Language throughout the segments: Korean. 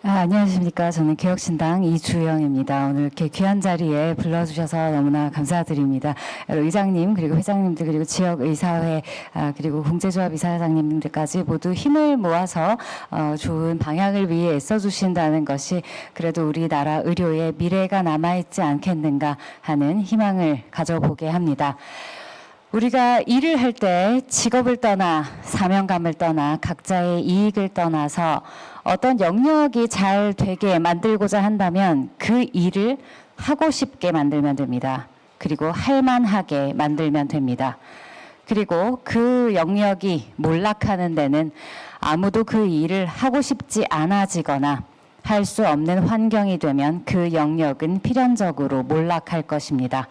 안녕하십니까. 저는 개혁신당 이주영입니다. 오늘 이렇게 귀한 자리에 불러주셔서 너무나 감사드립니다. 의장님, 그리고 회장님들, 그리고 지역의사회, 그리고 공제조합 이사장님들까지 모두 힘을 모아서 좋은 방향을 위해 애써주신다는 것이 그래도 우리나라 의료의 미래가 남아있지 않겠는가 하는 희망을 가져보게 합니다. 우리가 일을 할 때 직업을 떠나 사명감을 떠나 각자의 이익을 떠나서 어떤 영역이 잘 되게 만들고자 한다면 그 일을 하고 싶게 만들면 됩니다. 그리고 할만하게 만들면 됩니다. 그리고 그 영역이 몰락하는 데는 아무도 그 일을 하고 싶지 않아지거나 할 수 없는 환경이 되면 그 영역은 필연적으로 몰락할 것입니다.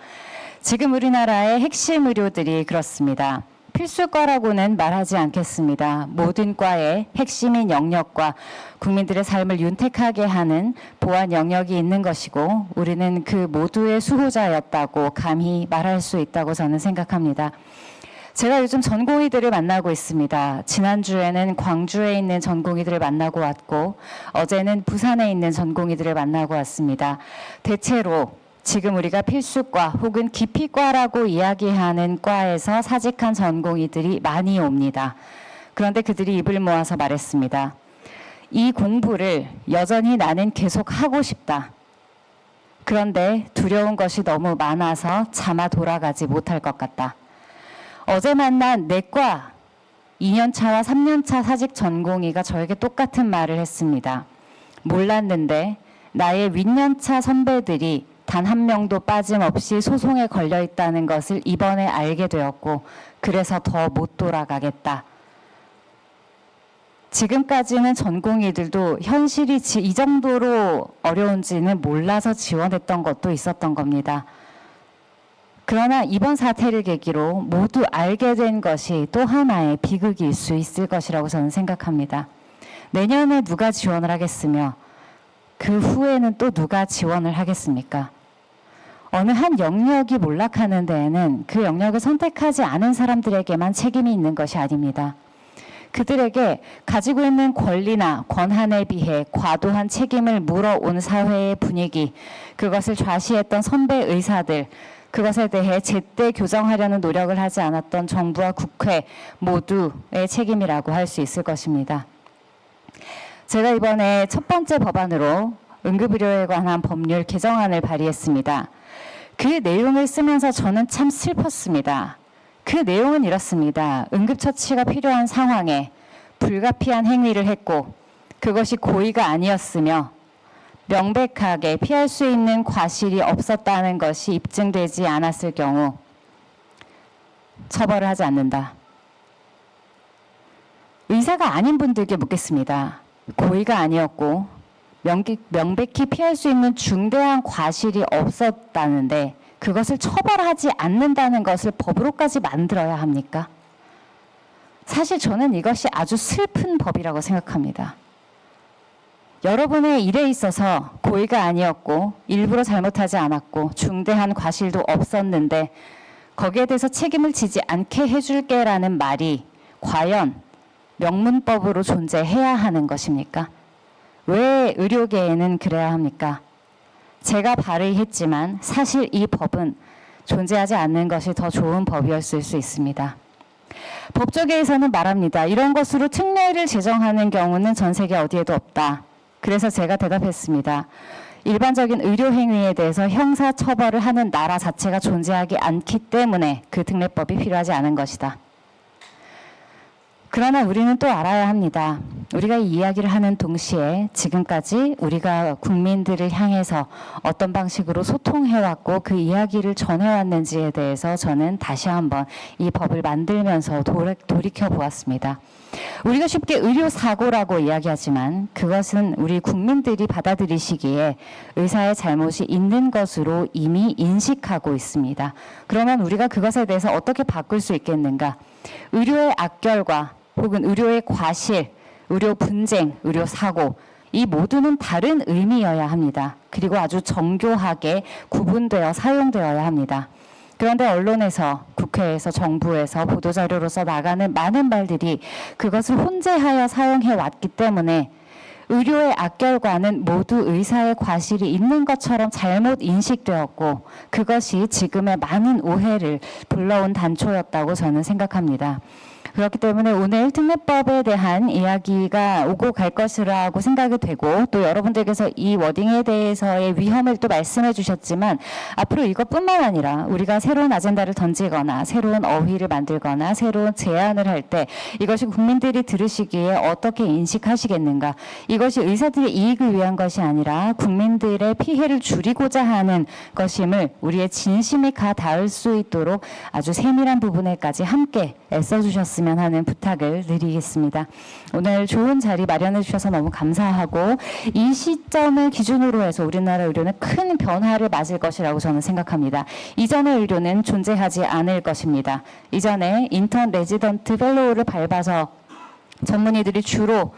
지금 우리나라의 핵심 의료들이 그렇습니다. 필수과라고는 말하지 않겠습니다. 모든 과의 핵심인 영역과 국민들의 삶을 윤택하게 하는 보완 영역이 있는 것이고 우리는 그 모두의 수호자였다고 감히 말할 수 있다고 저는 생각합니다. 제가 요즘 전공의들을 만나고 있습니다. 지난주에는 광주에 있는 전공의들을 만나고 왔고 어제는 부산에 있는 전공의들을 만나고 왔습니다. 대체로 지금 우리가 필수과 혹은 기피과라고 이야기하는 과에서 사직한 전공의들이 많이 옵니다. 그런데 그들이 입을 모아서 말했습니다. 이 공부를 여전히 나는 계속 하고 싶다. 그런데 두려운 것이 너무 많아서 차마 돌아가지 못할 것 같다. 어제 만난 내과 2년차와 3년차 사직 전공의가 저에게 똑같은 말을 했습니다. 몰랐는데 나의 윗년차 선배들이 단 한 명도 빠짐없이 소송에 걸려 있다는 것을 이번에 알게 되었고 그래서 더 못 돌아가겠다. 지금까지는 전공의들도 현실이 이 정도로 어려운지는 몰라서 지원했던 것도 있었던 겁니다. 그러나 이번 사태를 계기로 모두 알게 된 것이 또 하나의 비극일 수 있을 것이라고 저는 생각합니다. 내년에 누가 지원을 하겠으며 그 후에는 또 누가 지원을 하겠습니까? 어느 한 영역이 몰락하는 데에는 그 영역을 선택하지 않은 사람들에게만 책임이 있는 것이 아닙니다. 그들에게 가지고 있는 권리나 권한에 비해 과도한 책임을 물어온 사회의 분위기, 그것을 좌시했던 선배 의사들, 그것에 대해 제때 교정하려는 노력을 하지 않았던 정부와 국회 모두의 책임이라고 할 수 있을 것입니다. 제가 이번에 첫 번째 법안으로 응급의료에 관한 법률 개정안을 발의했습니다. 그 내용을 쓰면서 저는 참 슬펐습니다. 그 내용은 이렇습니다. 응급처치가 필요한 상황에 불가피한 행위를 했고 그것이 고의가 아니었으며 명백하게 피할 수 있는 과실이 없었다는 것이 입증되지 않았을 경우 처벌을 하지 않는다. 의사가 아닌 분들께 묻겠습니다. 고의가 아니었고 명백히 피할 수 있는 중대한 과실이 없었다는데 그것을 처벌하지 않는다는 것을 법으로까지 만들어야 합니까? 사실 저는 이것이 아주 슬픈 법이라고 생각합니다. 여러분의 일에 있어서 고의가 아니었고 일부러 잘못하지 않았고 중대한 과실도 없었는데 거기에 대해서 책임을 지지 않게 해줄게라는 말이 과연 명문법으로 존재해야 하는 것입니까? 왜 의료계에는 그래야 합니까? 제가 발의했지만 사실 이 법은 존재하지 않는 것이 더 좋은 법이었을 수 있습니다. 법조계에서는 말합니다. 이런 것으로 특례를 제정하는 경우는 전 세계 어디에도 없다. 그래서 제가 대답했습니다. 일반적인 의료행위에 대해서 형사처벌을 하는 나라 자체가 존재하지 않기 때문에 그 특례법이 필요하지 않은 것이다. 그러나 우리는 또 알아야 합니다. 우리가 이 이야기를 하는 동시에 지금까지 우리가 국민들을 향해서 어떤 방식으로 소통해왔고 그 이야기를 전해왔는지에 대해서 저는 다시 한번 이 법을 만들면서 돌이켜보았습니다. 우리가 쉽게 의료사고라고 이야기하지만 그것은 우리 국민들이 받아들이시기에 의사의 잘못이 있는 것으로 이미 인식하고 있습니다. 그러면 우리가 그것에 대해서 어떻게 바꿀 수 있겠는가? 의료의 악결과 혹은 의료의 과실, 의료 분쟁, 의료 사고 이 모두는 다른 의미여야 합니다. 그리고 아주 정교하게 구분되어 사용되어야 합니다. 그런데 언론에서, 국회에서, 정부에서 보도자료로서 나가는 많은 말들이 그것을 혼재하여 사용해 왔기 때문에 의료의 악결과는 모두 의사의 과실이 있는 것처럼 잘못 인식되었고 그것이 지금의 많은 오해를 불러온 단초였다고 저는 생각합니다. 그렇기 때문에 오늘 특례법에 대한 이야기가 오고 갈 것이라고 생각이 되고 또 여러분들께서 이 워딩에 대해서의 위험을 또 말씀해 주셨지만 앞으로 이것뿐만 아니라 우리가 새로운 아젠다를 던지거나 새로운 어휘를 만들거나 새로운 제안을 할 때 이것이 국민들이 들으시기에 어떻게 인식하시겠는가, 이것이 의사들의 이익을 위한 것이 아니라 국민들의 피해를 줄이고자 하는 것임을 우리의 진심이 가 닿을 수 있도록 아주 세밀한 부분에까지 함께 애써주셨습니다 하는 부탁을 드리겠습니다. 오늘 좋은 자리 마련해 주셔서 너무 감사하고 이 시점을 기준으로 해서 우리나라 의료는 큰 변화를 맞을 것이라고 저는 생각합니다. 이전의 의료는 존재하지 않을 것입니다. 이전에 인턴 레지던트 펠로우를 밟아서 전문의들이 주로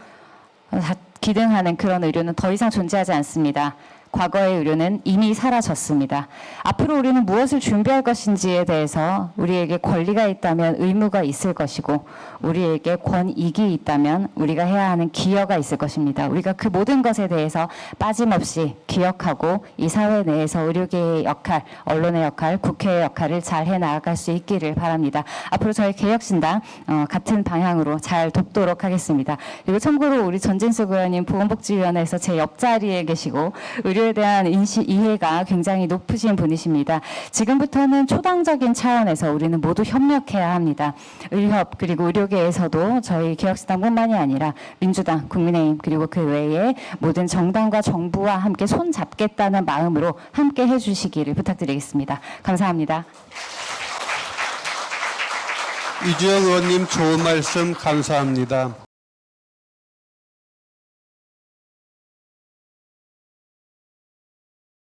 기등하는 그런 의료는 더 이상 존재하지 않습니다. 과거의 의료는 이미 사라졌습니다. 앞으로 우리는 무엇을 준비할 것인지에 대해서 우리에게 권리가 있다면 의무가 있을 것이고 우리에게 권익이 있다면 우리가 해야 하는 기여가 있을 것입니다. 우리가 그 모든 것에 대해서 빠짐없이 기억하고 이 사회 내에서 의료계의 역할, 언론의 역할, 국회의 역할을 잘 해나갈 수 있기를 바랍니다. 앞으로 저희 개혁신당 같은 방향으로 잘 돕도록 하겠습니다. 그리고 참고로 우리 전진숙 의원님 보건복지위원회에서 제 옆자리에 계시고 의료에 대한 이해가 굉장히 높으신 분이십니다. 지금부터는 초당적인 차원에서 우리는 모두 협력해야 합니다. 의협 그리고 의료계에서도 저희 개혁신당뿐만이 아니라 민주당, 국민의힘 그리고 그 외에 모든 정당과 정부와 함께 손잡겠다는 마음으로 함께 해주시기를 부탁드리겠습니다. 감사합니다. 이주영 의원님 좋은 말씀 감사합니다.